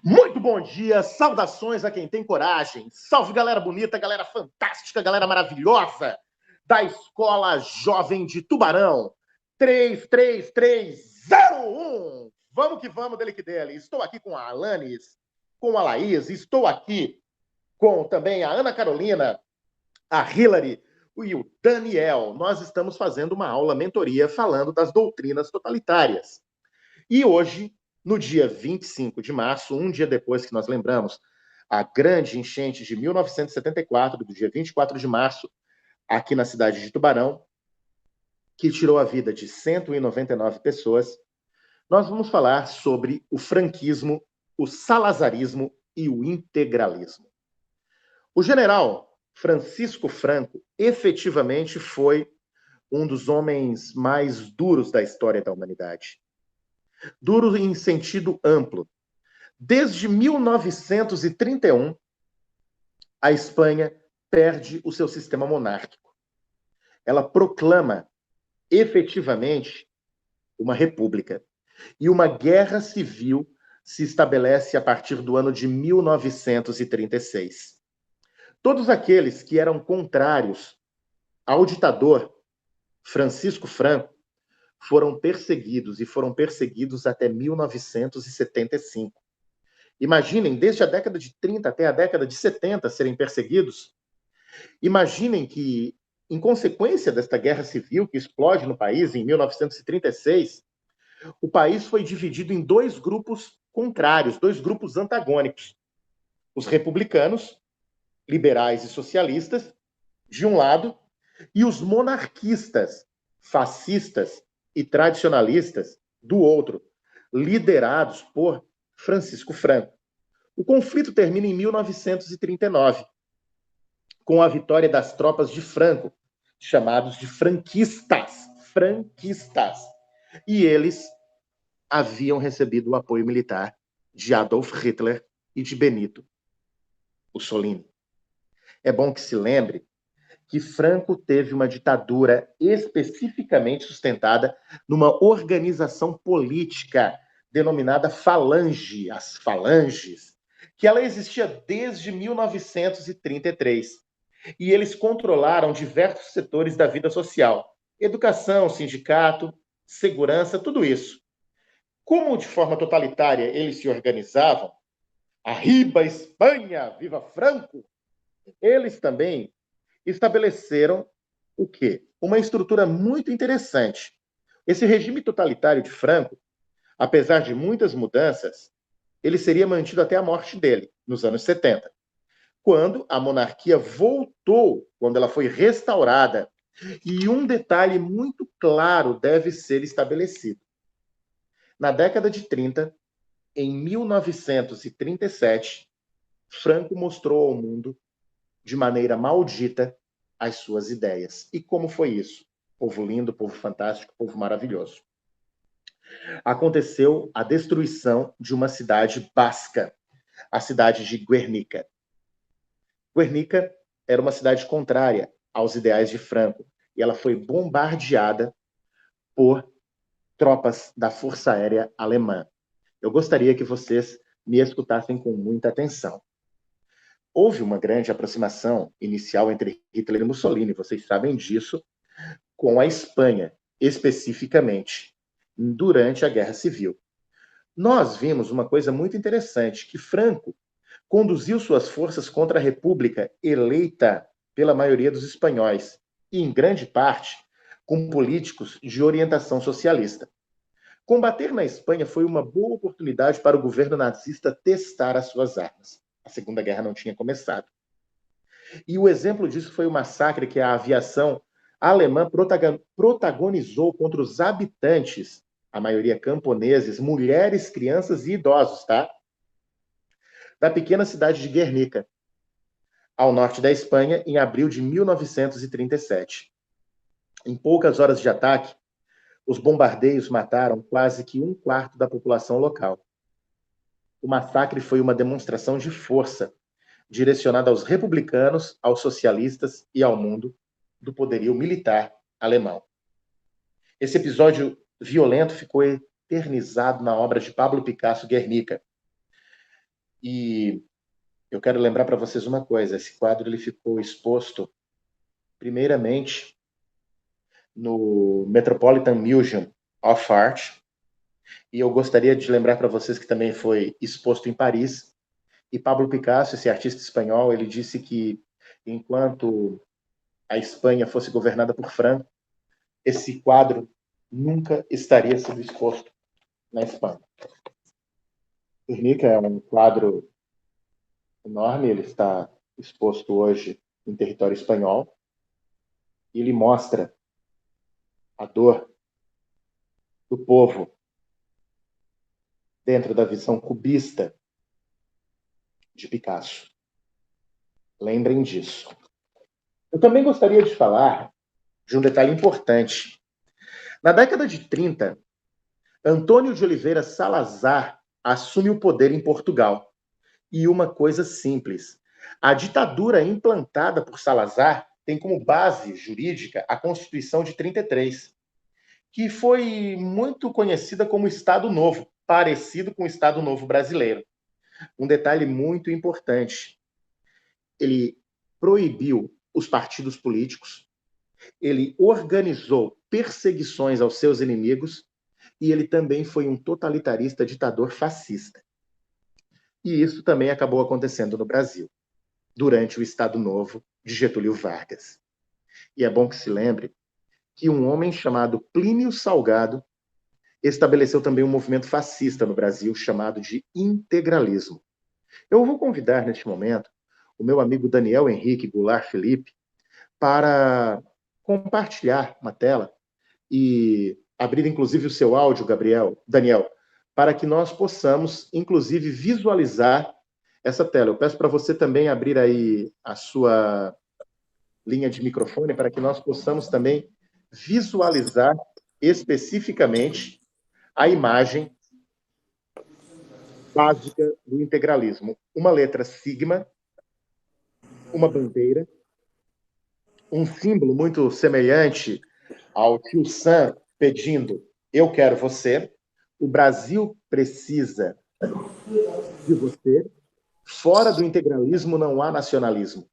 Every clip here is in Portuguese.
Muito bom dia, saudações a quem tem coragem. Salve, galera bonita, galera fantástica, galera maravilhosa da Escola Jovem de Tubarão. 33301. Vamos que vamos, dele que dele. Estou aqui com a Alanis, com a Laís, estou aqui com também a Ana Carolina, a Hillary e o Daniel. Nós estamos fazendo uma aula mentoria falando das doutrinas totalitárias. E hoje, no dia 25 de março, um dia depois que nós lembramos a grande enchente de 1974, do dia 24 de março, aqui na cidade de Tubarão, que tirou a vida de 199 pessoas, nós vamos falar sobre o franquismo, o salazarismo e o integralismo. O general Francisco Franco efetivamente foi um dos homens mais duros da história da humanidade. Duro em sentido amplo. Desde 1931, a Espanha perde o seu sistema monárquico. Ela proclama efetivamente uma república. E uma guerra civil se estabelece a partir do ano de 1936. Todos aqueles que eram contrários ao ditador Francisco Franco foram perseguidos, e foram perseguidos até 1975. Imaginem, desde a década de 30 até a década de 70 serem perseguidos. Imaginem que, em consequência desta guerra civil que explode no país em 1936, o país foi dividido em dois grupos contrários, dois grupos antagônicos. Os republicanos, liberais e socialistas, de um lado, e os monarquistas, fascistas e tradicionalistas, do outro, liderados por Francisco Franco. O conflito termina em 1939, com a vitória das tropas de Franco, chamados de franquistas. E eles haviam recebido o apoio militar de Adolf Hitler e de Benito Mussolini. É bom que se lembre que Franco teve uma ditadura especificamente sustentada numa organização política denominada Falange, as Falanges, que ela existia desde 1933. E eles controlaram diversos setores da vida social, educação, sindicato, segurança, tudo isso. Como de forma totalitária eles se organizavam, arriba Espanha, viva Franco, eles também estabeleceram o quê? Uma estrutura muito interessante. Esse regime totalitário de Franco, apesar de muitas mudanças, ele seria mantido até a morte dele, nos anos 70, quando a monarquia voltou, quando ela foi restaurada. E um detalhe muito claro deve ser estabelecido. Na década de 30, em 1937, Franco mostrou ao mundo, de maneira maldita, as suas ideias. E como foi isso? Povo lindo, povo fantástico, povo maravilhoso. Aconteceu a destruição de uma cidade basca, a cidade de Guernica. Guernica era uma cidade contrária aos ideais de Franco, e ela foi bombardeada por tropas da Força Aérea Alemã. Eu gostaria que vocês me escutassem com muita atenção. Houve uma grande aproximação inicial entre Hitler e Mussolini, vocês sabem disso, com a Espanha, especificamente, durante a Guerra Civil. Nós vimos uma coisa muito interessante, que Franco conduziu suas forças contra a República eleita pela maioria dos espanhóis, e em grande parte com políticos de orientação socialista. Combater na Espanha foi uma boa oportunidade para o governo nazista testar as suas armas. A Segunda Guerra não tinha começado. E o exemplo disso foi o massacre que a aviação alemã protagonizou contra os habitantes, a maioria camponeses, mulheres, crianças e idosos, tá? Da pequena cidade de Guernica, ao norte da Espanha, em abril de 1937. Em poucas horas de ataque, os bombardeios mataram quase que um quarto da população local. O massacre foi uma demonstração de força, direcionada aos republicanos, aos socialistas e ao mundo do poderio militar alemão. Esse episódio violento ficou eternizado na obra de Pablo Picasso, Guernica. E eu quero lembrar para vocês uma coisa: esse quadro ele ficou exposto, primeiramente, no Metropolitan Museum of Art, e eu gostaria de lembrar para vocês que também foi exposto em Paris. E Pablo Picasso, esse artista espanhol, ele disse que enquanto a Espanha fosse governada por Franco, esse quadro nunca estaria sendo exposto na Espanha. Guernica é um quadro enorme, ele está exposto hoje em território espanhol, e ele mostra a dor do povo dentro da visão cubista de Picasso. Lembrem disso. Eu também gostaria de falar de um detalhe importante. Na década de 30, Antônio de Oliveira Salazar assume o poder em Portugal. E uma coisa simples: a ditadura implantada por Salazar tem como base jurídica a Constituição de 33, que foi muito conhecida como Estado Novo, parecido com o Estado Novo brasileiro. Um detalhe muito importante: ele proibiu os partidos políticos, ele organizou perseguições aos seus inimigos e ele também foi um totalitarista ditador fascista. E isso também acabou acontecendo no Brasil, durante o Estado Novo de Getúlio Vargas. E é bom que se lembre que um homem chamado Plínio Salgado estabeleceu também um movimento fascista no Brasil chamado de integralismo. Eu vou convidar neste momento o meu amigo Daniel Henrique Goulart Felipe para compartilhar uma tela e abrir inclusive o seu áudio, Daniel, para que nós possamos inclusive visualizar essa tela. Eu peço para você também abrir aí a sua linha de microfone para que nós possamos também visualizar especificamente a imagem básica do integralismo. Uma letra sigma, uma bandeira, um símbolo muito semelhante ao tio Sam pedindo eu quero você, o Brasil precisa de você, fora do integralismo não há nacionalismo.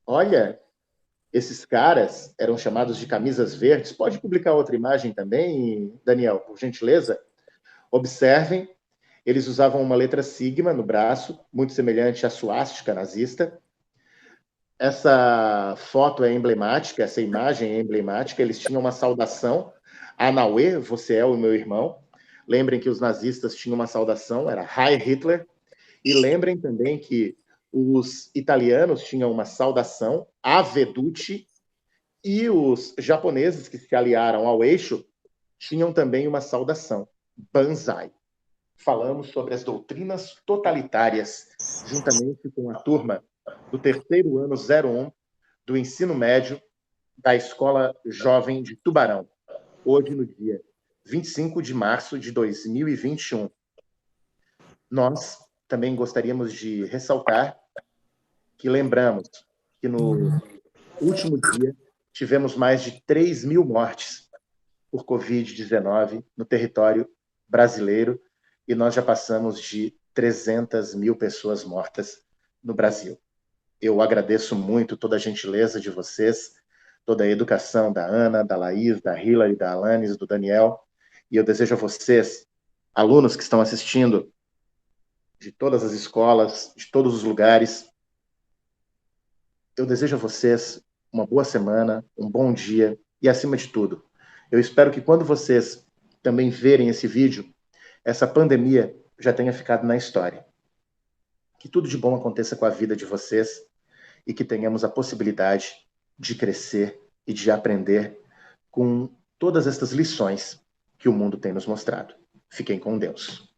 Olha, esses caras eram chamados de camisas verdes. Pode publicar outra imagem também, Daniel, por gentileza? Observem, eles usavam uma letra sigma no braço, muito semelhante à suástica nazista. Essa foto é emblemática, essa imagem é emblemática. Eles tinham uma saudação, Anauê, você é o meu irmão. Lembrem que os nazistas tinham uma saudação, era Heil Hitler. E lembrem também que os italianos tinham uma saudação, Ave Duce, e os japoneses que se aliaram ao eixo tinham também uma saudação, Banzai. Falamos sobre as doutrinas totalitárias, juntamente com a turma do terceiro ano 01 do ensino médio da Escola Jovem de Tubarão, hoje no dia 25 de março de 2021. Nós também gostaríamos de ressaltar que lembramos que no último dia tivemos mais de 3.000 mortes por Covid-19 no território brasileiro e nós já passamos de 300.000 pessoas mortas no Brasil. Eu agradeço muito toda a gentileza de vocês, toda a educação da Ana, da Laís, da Hilary, da Alanis, do Daniel, e eu desejo a vocês, alunos que estão assistindo, de todas as escolas, de todos os lugares, eu desejo a vocês uma boa semana, um bom dia e, acima de tudo, eu espero que quando vocês também verem esse vídeo, essa pandemia já tenha ficado na história. Que tudo de bom aconteça com a vida de vocês e que tenhamos a possibilidade de crescer e de aprender com todas estas lições que o mundo tem nos mostrado. Fiquem com Deus.